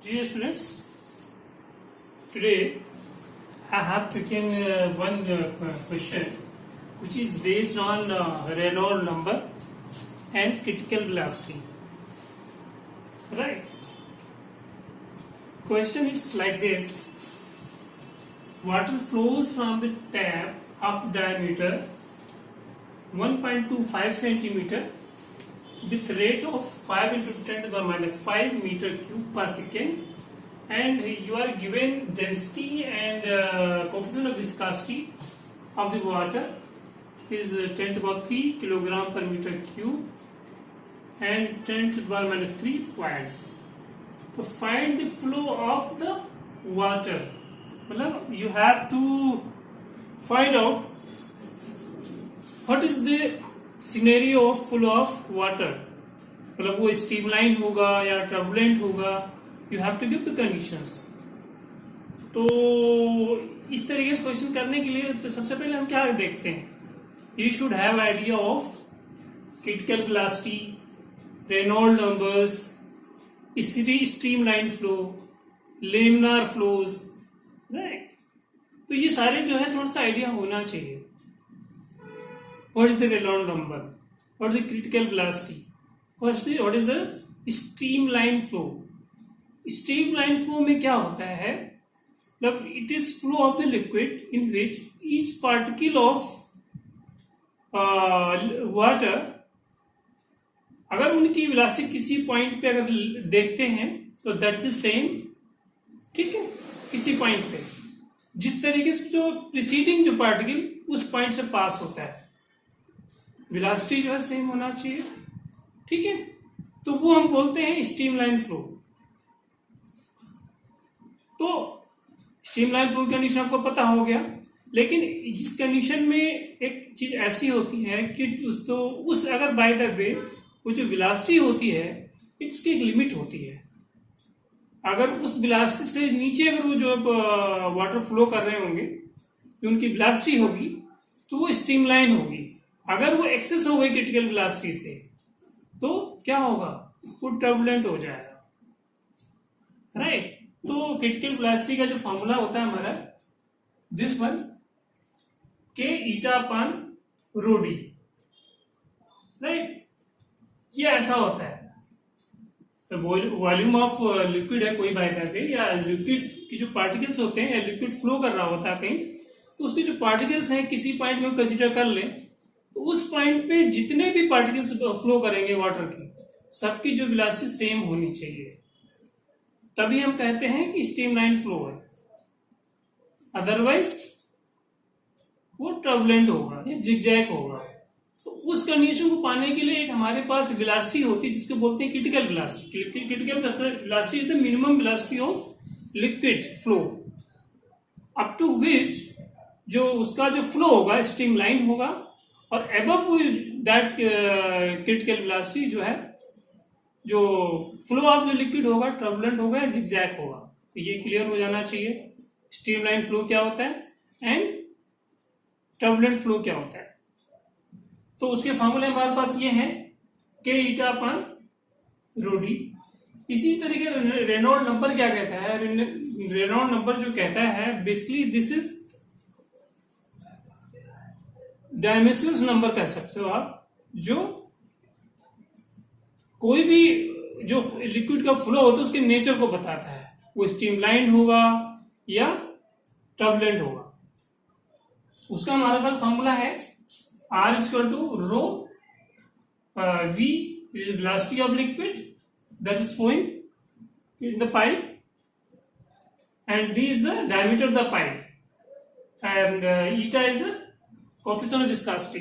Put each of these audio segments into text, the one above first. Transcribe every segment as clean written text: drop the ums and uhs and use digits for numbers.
Dear students, today I have taken one question which is based on Reynolds number and critical velocity. Right? Question is like this: water flows from the tap of diameter 1.25 centimeter with rate of 5 into 10 to the minus 5 meter cube per second, and you are given density and coefficient of viscosity of the water is 10 to the power 3 kilogram per meter cube and 10 to the power minus 3 watts. To find the flow of the water, you have to find out what is the scenario of flow of water, मतलब वो streamline होगा या turbulent होगा. You have to give the conditions. तो इस तरीके से question करने के लिए तो सबसे पहले हम क्या देखते हैं, you should have idea of critical velocity, Reynold numbers, streamline flow, laminar flows, right. तो ये सारे जो है थोड़ा सा आइडिया होना चाहिए. What is the Reynolds number? What is the critical velocity? Firstly, what is the streamline flow? Streamline flow में क्या होता है? मतलब it is flow of the liquid in which each particle of water, अगर उनकी velocity किसी point पे अगर देखते हैं तो that is same, ठीक है, किसी पॉइंट पे जिस तरीके से जो प्रीसीडिंग जो पार्टिकल उस पॉइंट से पास होता है, वेलोसिटी जो है सेम होना चाहिए, ठीक है. तो वो हम बोलते हैं स्ट्रीमलाइन फ्लो. तो स्ट्रीमलाइन फ्लो कंडीशन आपको पता हो गया, लेकिन इस कंडीशन में एक चीज ऐसी होती है कि उस अगर बाय द वे वो जो वेलोसिटी होती है उसकी एक लिमिट होती है. अगर उस वेलोसिटी से नीचे अगर वो जो वाटर फ्लो कर रहे होंगे, जो उनकी वेलोसिटी होगी तो वो स्ट्रीमलाइन होगी. अगर वो एक्सेस हो गई क्रिटिकल वेलोसिटी से तो क्या होगा, वो टर्बुलेंट हो जाएगा, राइट. तो क्रिटिकल वेलोसिटी का जो फॉर्मूला होता है हमारा, दिस वन के ईटा अपान रो डी, राइट. ये ऐसा होता है. वॉल्यूम ऑफ लिक्विड है कोई बाय करके, या लिक्विड की जो पार्टिकल्स होते हैं, या लिक्विड फ्लो कर रहा होता है कहीं, तो उसके जो पार्टिकल्स हैं किसी पॉइंट में कंसिडर कर लें, तो उस पॉइंट पे जितने भी पार्टिकल्स फ्लो करेंगे वाटर की, सबकी जो वेलोसिटी सेम होनी चाहिए, तभी हम कहते हैं कि स्ट्रीमलाइन फ्लो है. अदरवाइज वो टर्बुलेंट होगा या जिगजैग होगा. तो उस कंडीशन को पाने के लिए एक हमारे पास वेलोसिटी होती है जिसको बोलते हैं critical velocity. Critical velocity is the minimum velocity of liquid flow up to which जो उसका जो फ्लो होगा स्ट्रीमलाइन होगा, और एबव दैट क्रिटिकल वेलोसिटी जो है, जो फ्लो ऑफ जो लिक्विड होगा टर्बुलेंट होगा या जिगजैग होगा. तो ये क्लियर हो जाना चाहिए स्ट्रीमलाइन फ्लो क्या होता है एंड टर्बुलेंट फ्लो क्या होता है. तो उसके फॉर्मूले हमारे पास ये हैं के ईटा अपान रो डी. इसी तरीके रेनॉल्ड नंबर क्या कहता है, रेनॉल्ड नंबर जो कहता है basically this is dimensional number कह सकते हो आप, जो कोई भी जो लिक्विड का फ्लो होता है उसके नेचर को बताता है, वो स्ट्रीमलाइन होगा या टर्बुलेंट होगा. उसका हमारे पास फॉर्मूला है R equal to rho V is velocity of liquid that is flowing in the pipe, and D is the diameter of the pipe, and eta is the coefficient of viscosity.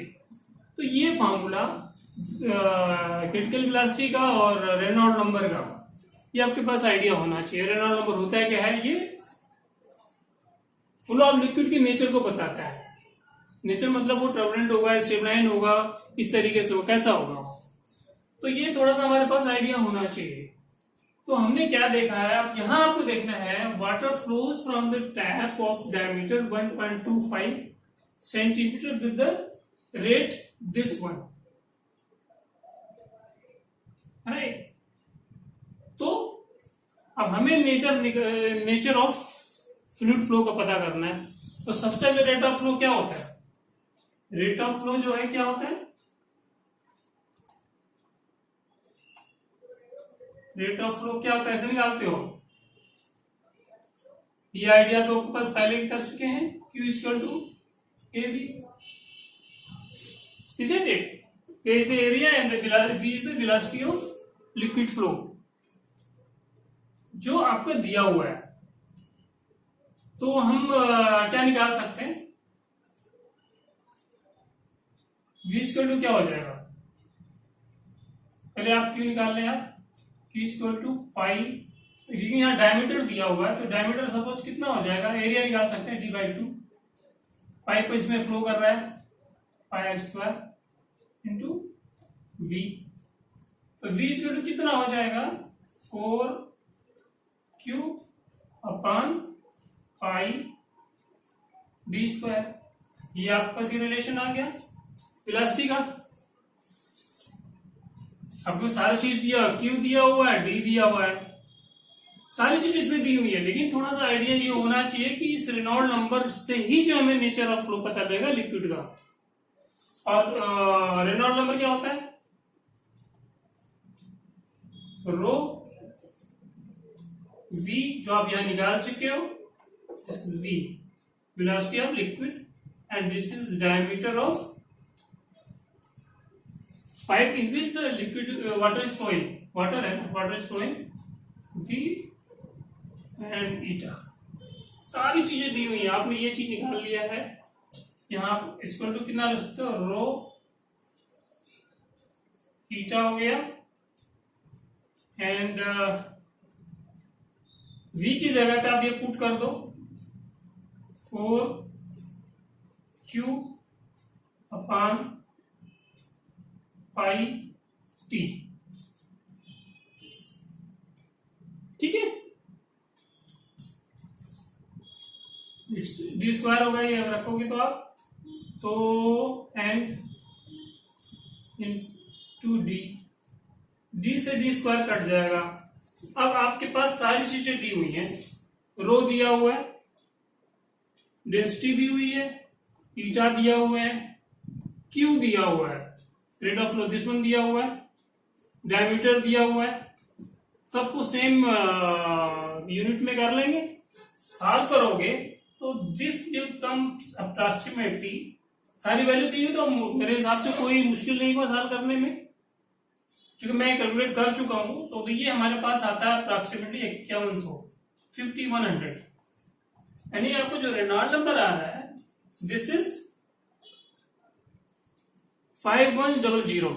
तो ये formula critical velocity का और Reynold number का, ये आपके पास idea होना चाहिए. Reynold number होता है क्या है, ये फ्लो ऑफ लिक्विड के नेचर को बताता है. नेचर मतलब वो टर्बुलेंट होगा, स्ट्रीमलाइन होगा, इस तरीके से वो कैसा होगा. तो ये थोड़ा सा हमारे पास आइडिया होना चाहिए. तो हमने क्या देखा है, अब यहां आपको देखना है water flows from the tap of diameter 1.25 centimeter with the rate this one, right. तो अब हमें नेचर ऑफ फ्लूइड फ्लो का पता करना है। तो सबसे पहले रेट ऑफ फ्लो क्या होता है? रेट ऑफ फ्लो जो है क्या होता है? रेट ऑफ फ्लो क्या होता है, ऐसे निकालते हो? ये आइडिया तो आपके पास पहले ही कर चुके हैं, Q equal to AV, isn't it? A is the area and the velocity, V is the velocity of liquid flow, जो आपको दिया हुआ है। तो हम क्या निकाल सकते हैं? V इक्वल टू क्या हो जाएगा? पहले आप Q निकाल लें आप, Q इक्वल टू पाई, क्योंकि यहाँ डायमीटर दिया हुआ है तो डायमीटर सपोज कितना हो जाएगा, एरिया निकाल सकते हैं D/2, पाइप इसमें फ्लो कर रहा है पाई r स्क्वायर इंटू V। तो V इक्वल टू कितना हो जाएगा, 4Q upon pi D square. ये आपके पास ये रिलेशन आ गया वेलोसिटी का। आपको सारी चीज दिया, Q दिया हुआ है, D दिया हुआ है, सारी चीज इसमें दी हुई है, लेकिन थोड़ा सा आइडिया ये होना चाहिए कि इस रेनॉल्ड नंबर से ही जो हमें नेचर ऑफ फ्लो पता लगेगा लिक्विड का। और रेनॉल्ड नंबर क्या होता है? रो V, जो आप यहां निकाल चुके हो, V velocity of liquid, and this is diameter of pipe in which the liquid water is flowing, water is flowing, D and eta। सारी चीजें दी हुई है, आपने ये चीज निकाल लिया है। यहाँ आप इक्वल टू कितना रख सकते हो, रो ईटा हो गया, एंड V की जगह पे आप ये पुट कर दो 4Q अपॉन पाई T, ठीक है। D स्क्वायर होगा ये रखोगे तो आप, तो एंड इंटू D से D स्क्वायर कट जाएगा। अब आपके पास सारी चीजें दी हुई हैं, रो दिया हुआ है, डेंसिटी दी हुई है, ईटा दिया हुआ है, Q दिया हुआ है, rate of flow this one दिया हुआ है, डायमीटर दिया हुआ है, सबको सेम यूनिट में कर लेंगे। सॉल्व करोगे तो दिस विल कम अप्रॉक्सीमेटली, सारी वैल्यू दी हुई तो मेरे हिसाब से कोई मुश्किल नहीं हुआ सॉल्व करने में, क्योंकि मैं कैलकुलेट कर चुका हूं। तो ये हमारे पास आता है अप्रॉक्सीमेटली 5100, यानी आपको जो रेनॉल्ड नंबर आ रहा है दिस इज 5100।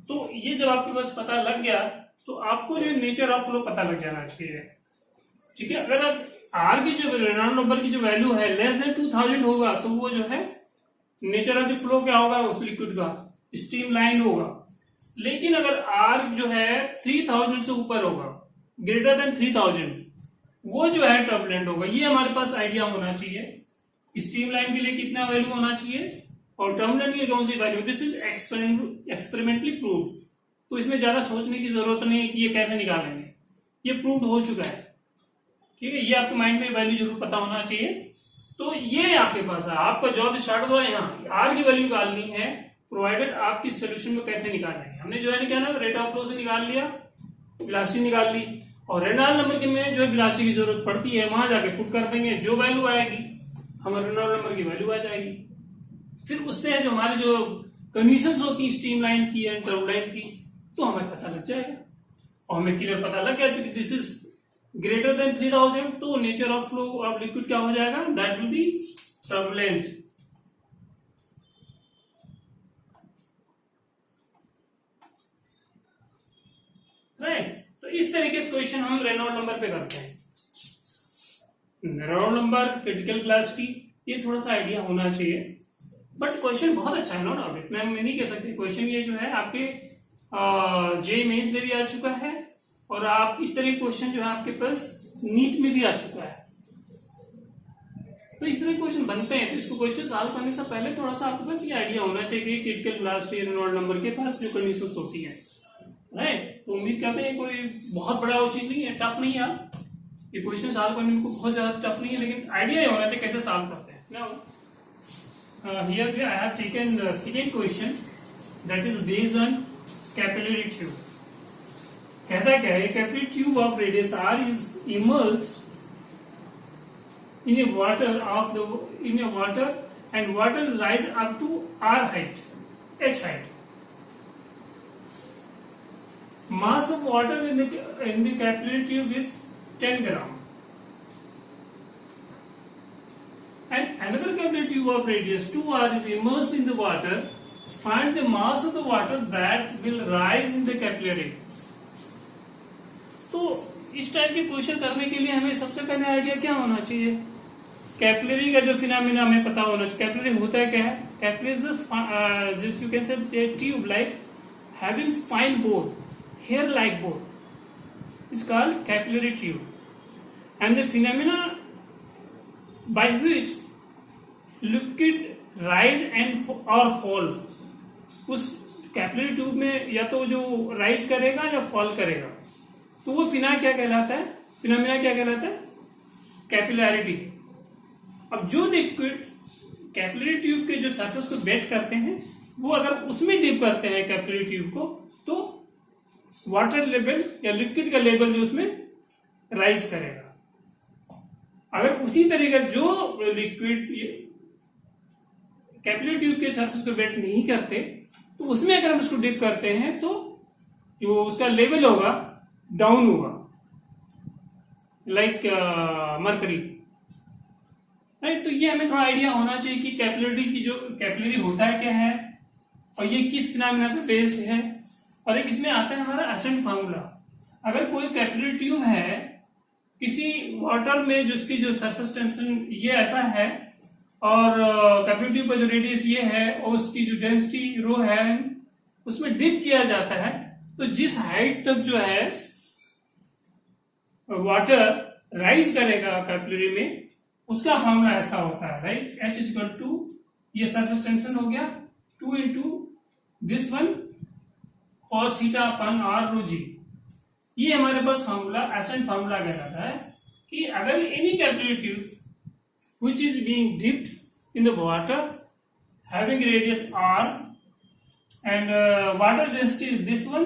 तो ये जब आपके पास पता लग गया तो आपको जो नेचर ऑफ फ्लो पता लग जाना चाहिए, ठीक है। अगर आप आर की जो रेनॉल्ड नंबर की जो वैल्यू है लेस देन 2000 होगा तो वो जो है नेचर ऑफ फ्लो क्या होगा उस लिक्विड का, स्ट्रीम लाइन होगा। लेकिन अगर आर जो है 3000 से ऊपर होगा, ग्रेटर देन 3000, वो जो है टर्बुलेंट होगा। ये हमारे पास आइडिया होना चाहिए स्ट्रीम लाइन के लिए कितना वैल्यू होना चाहिए और टर्बुलेंट की कौन सी value. This is experimentally proved, तो इसमें ज्यादा सोचने की जरूरत नहीं है कि ये कैसे निकालेंगे, ये प्रूव्ड हो चुका है, ठीक है। ये आपके माइंड में वैल्यू जरूर पता होना चाहिए। तो ये आपके पास है, आपका जॉब स्टार्ट हुआ है। यहाँ आर की वैल्यू निकालनी है, प्रोवाइडेड आपकी सोल्यूशन में कैसे निकालना है। हमने जो है निकाला रेट ऑफ फ्लो से निकाल लिया, वेलोसिटी निकाल ली, और रेनॉल्ड नंबर के में जो है वेलोसिटी की जरूरत पड़ती है वहां जाके पुट कर देंगे, जो वैल्यू आएगी हमारे रेनॉल्ड नंबर की वैल्यू आ जाएगी। फिर उससे जो हमारे जो कंडीशंस होती स्ट्रीम लाइन की एंड टर्बुलेंट की, तो हमें पता लग जाएगा। और हमें क्लियर पता लग गया चूंकि दिस इज ग्रेटर देन 3000, तो nature of flow of liquid क्या हो जाएगा, that will be turbulent. Right, तो इस तरीके से क्वेश्चन हम रेनॉल्ड नंबर पे करते हैं। रेनॉल्ड नंबर, क्रिटिकल वेलोसिटी, ये थोड़ा सा आइडिया होना चाहिए। बट क्वेश्चन बहुत अच्छा है, नो डाउट, इसमें हम नहीं कह सकते। क्वेश्चन ये जो है आपके जे मेंस में भी आ चुका है, और आप इस तरह क्वेश्चन जो है आपके पास नीट में भी आ चुका है। तो इस तरह क्वेश्चन बनते हैं, तो इसको क्वेश्चन सॉल्व करने से पहले थोड़ा सा आपके पास ये आइडिया होना चाहिए कि क्रिटिकल वेलोसिटी रेनॉल्ड नंबर के पास जो कंडीशंस होती है, राइट। तो उम्मीद करते हैं कोई बहुत बड़ा वो चीज नहीं है, टफ नहीं है यार। ये क्वेश्चन सॉल्व करने में बहुत ज्यादा टफ नहीं है, लेकिन आइडिया ही होना चाहिए कैसे सॉल्व करते हैं। Now here I have taken second question that is based on capillary tube. कहता क्या है, capillary tube of radius R is immersed in a water and water rise up to r height, h height. Mass of water in the capillary tube is 10 gram. And another capillary tube of radius 2r is immersed in the water. Find the mass of the water that will rise in the capillary. तो इस type के question करने के लिए हमें सबसे पहले idea क्या होना चाहिए, कैपिलरी का जो फिनोमेना हमें पता होना चाहिए। कैपिलरी होता है क्या है, capillary is the just you can say tube like having fine bore, hair like bore is called capillary tube and the phenomena by which liquid rise and और फॉल। उस कैपिलरी ट्यूब में या तो जो राइज करेगा या fall करेगा, तो वो फिनोमेना क्या कहलाता है, कैपिलैरिटी। अब जो लिक्विड कैपिलरी ट्यूब के जो सरफेस को वेट करते हैं, वो अगर उसमें डिप करते हैं कैपिलरी ट्यूब को, तो वाटर लेवल या लिक्विड का लेवल जो उसमें राइज करेगा। अगर उसी तरीके जो लिक्विड कैपिलरी ट्यूब के सरफेस को वेट नहीं करते, तो उसमें अगर हम उसको डिप करते हैं तो जो उसका लेवल होगा डाउन होगा, लाइक मरकरी, राइट। तो ये हमें थोड़ा आइडिया होना चाहिए कि कैपिलरी होता है क्या है और ये किस फिनोमेना पे बेस्ड है। और एक इसमें आता है हमारा एसेंट फार्मूला। अगर कोई कैपिलरी ट्यूब है किसी वाटर में, जो उसकी जो सरफेस टेंशन ये ऐसा है और कैपिलरी ट्यूब का जो रेडियस ये है और उसकी जो डेंसिटी रो है, उसमें डिप किया जाता है, तो जिस हाइट तक जो है वाटर राइज करेगा कैपिलरी में, उसका फॉर्मूला ऐसा होता है, right. H is equal to, ये सरफेस टेंशन हो गया, 2 into this one cos theta upon r rho g. ये हमारे पास फॉर्मूला एसेंट फार्मूला कहलाता है कि अगर any capillary tube which is being dipped in the water having radius r and water density is this one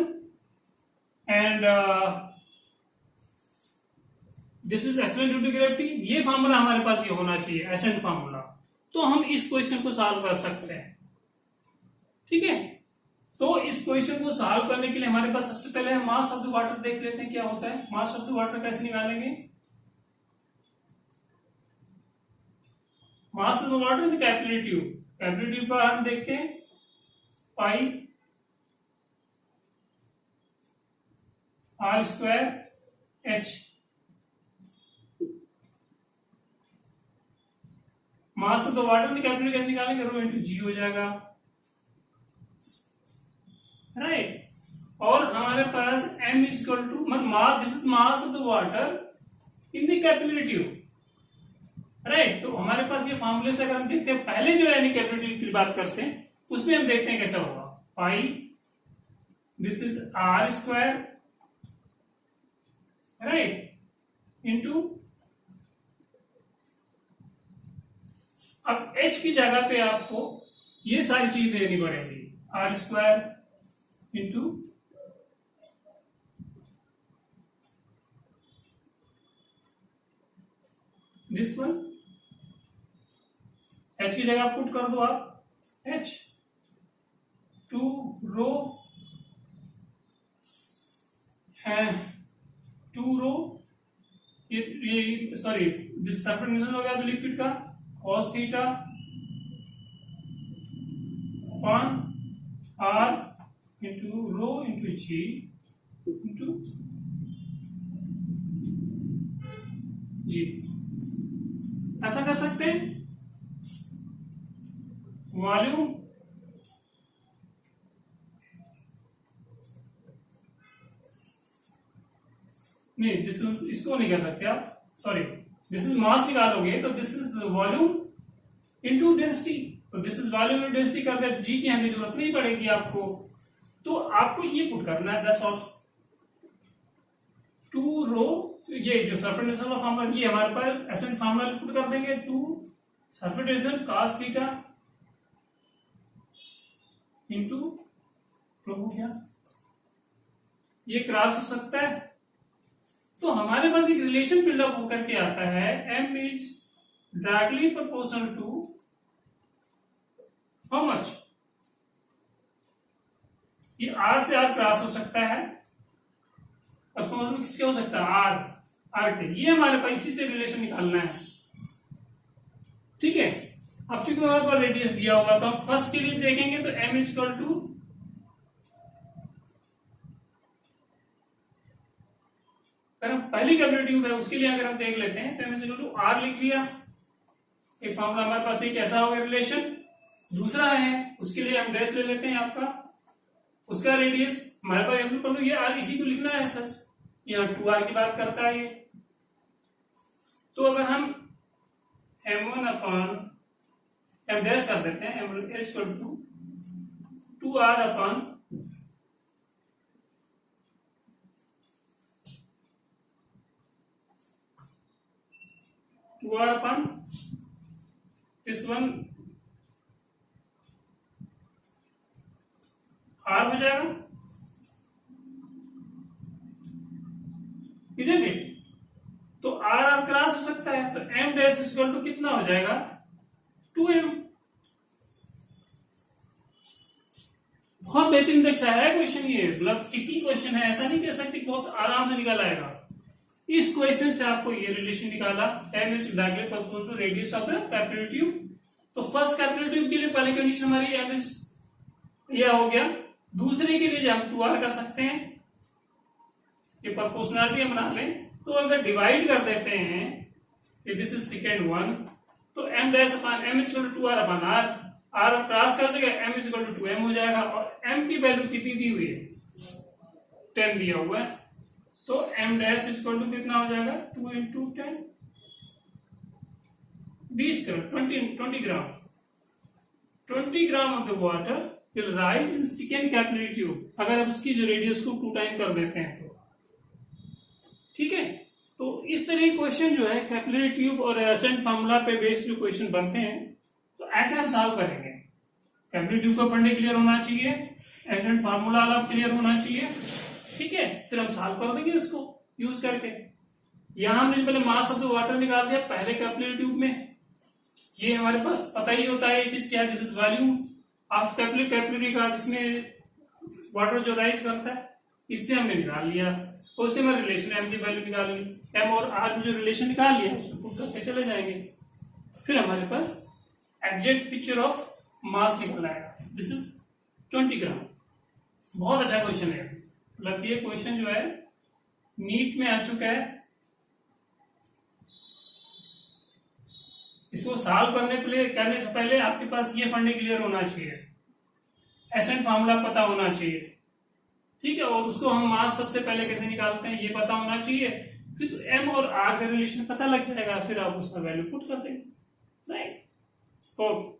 and this is acceleration due to gravity, ये formula हमारे पास ये होना चाहिए, एसेंट फार्मूला। तो हम इस क्वेश्चन को सॉल्व कर सकते हैं, ठीक है। तो इस क्वेश्चन को सॉल्व करने के लिए हमारे पास सबसे पहले हम मास ऑफ द वाटर देख लेते हैं क्या होता है। मास ऑफ द वाटर कैसे निकालेंगे, मास of the water in the capillary tube का हम देखते हैं पाई r square h। Mass of the water में कैपिलरी कैसे निकालेंगे, रो इंटू जी हो जाएगा, राइट। और हमारे पास m is equal to this is mass of the water in the capillary tube, right. तो हमारे पास ये फॉर्मूले से अगर हम देखते हैं, पहले जो है कैपिलरी ट्यूब की बात करते हैं, उसमें हम देखते हैं कैसा होगा। Pi this is r square, right, into अब h की जगह पे आपको ये सारी चीज देनी पड़ेगी, r square into this one, h की जगह पुट कर दो आप h, 2 रो है, 2 रो, ये सॉरी दिस सरफेस टेंशन हो गया अभी लिक्विड का, cos theta upon r into rho into g into g. ऐसा कर सकते हैं। वॉल्यूम नहीं, इसको नहीं कर सकते आप, सॉरी, दिस इज मास निकालोगे तो this is volume into density, तो this is volume into density कर दे, जी की हमें जरूरत नहीं पड़ेगी आपको, तो आपको ये पुट करना है, दैट्स ऑल, 2 रो, ये जो सरफेस टेंशन का फॉर्मूला ये हमारे पास एसएन फॉर्मूला पुट कर देंगे, 2 surface tension cos theta into rho हो गया, ये क्रॉस हो सकता है। तो हमारे पास एक रिलेशन बिल्डअप होकर के आता है, m is directly proportional to how much, ये r से r क्रॉस हो सकता है, और समझ में किससे हो सकता है, r थे। ये हमारे पास इसी से रिलेशन निकालना है, ठीक है। अब चूंकि हमारे पास रेडियस दिया होगा तो हम फर्स्ट के लिए देखेंगे, तो m इज इक्वल टू अगर हम पहली कैपिटल ट्यूब है उसके लिए अगर हम देख लेते हैं तो m is equal to r लिख लिया, एक फॉर्मूला हमारे पास एक ऐसा हो गया रिलेशन। दूसरा है उसके लिए हम डैश ले लेते हैं आपका, उसका रेडियस हमारे पास m ये r इसी को लिखना है सच, यहाँ 2r की बात करता है ये। तो अगर हम m1 अपॉन m डैश कर देते हैं, m is equal to 2r upon इस वन r हो जाएगा, इजंट इट। तो r क्रॉस हो सकता है, तो m डैश इक्वल टू कितना हो जाएगा, 2m। बहुत बेहतरीन देख सा है क्वेश्चन, ये मतलब ट्रिकी क्वेश्चन है, ऐसा नहीं कह सकते, बहुत आराम से निकल आएगा। इस क्वेश्चन से आपको ये रिलेशन निकाला, m is directly proportional to radius of the capillary tube. तो फर्स्ट कैपिलरी ट्यूब के लिए पहली कंडीशन हमारी m इज यह हो गया, दूसरे के लिए हम 2r कर सकते हैं, ये प्रोपोर्शनलिटी हम बना लें। तो अगर डिवाइड कर देते हैं कि दिस इज सेकेंड वन, तो m dash upon m is equal to 2r upon r, r cross कर देगा, m is equal to 2m हो जाएगा। और m की वैल्यू कितनी दी हुई है, 10 दिया हुआ है, तो m dash is equal to कितना हो जाएगा, 2 into 10, 20 gram, 20 gram, 20 gram of the water will rise in second capillary tube, अगर हम उसकी जो रेडियस को 2 टाइम कर देते हैं तो, ठीक है। तो इस तरह के क्वेश्चन जो है कैपिलरी ट्यूब और एसेंट फार्मूला पे बेस्ड जो क्वेश्चन बनते हैं, तो ऐसे हम सॉल्व करेंगे। कैपिलरी ट्यूब का फंडे क्लियर होना चाहिए, एसेंट फार्मूला वाला क्लियर होना चाहिए, ठीक है। फिर हम सॉल्व कर देंगे इसको यूज करके। यहां हमने पहले मास ऑफ द वाटर निकाल दिया पहले कैपिलरी ट्यूब में, ये हमारे पास पता ही होता है ये चीज क्या है, this is volume of capillary का, जिसमें वाटर जो राइज करता है, इससे हमने निकाल लिया। उससे हमारे रिलेशन m की वैल्यू निकाल ली, m और r में जो रिलेशन निकाल लिया उसको पुट करके चले जाएंगे। फिर हमारे पास एग्जैक्ट पिक्चर ऑफ मास निकल आएगा, दिस इज 20 ग्राम। बहुत अच्छा क्वेश्चन है, मतलब ये क्वेश्चन जो है नीट में आ चुका है। इसको सॉल्व करने से पहले आपके पास ये फंडे क्लियर होना चाहिए, एसेंट फार्मूला पता होना चाहिए, ठीक है। और उसको हम मास सबसे पहले कैसे निकालते हैं ये पता होना चाहिए, फिर m और r का रिलेशन पता लग जाएगा, फिर आप उसका वैल्यू पुट कर देंगे, राइट। ओके।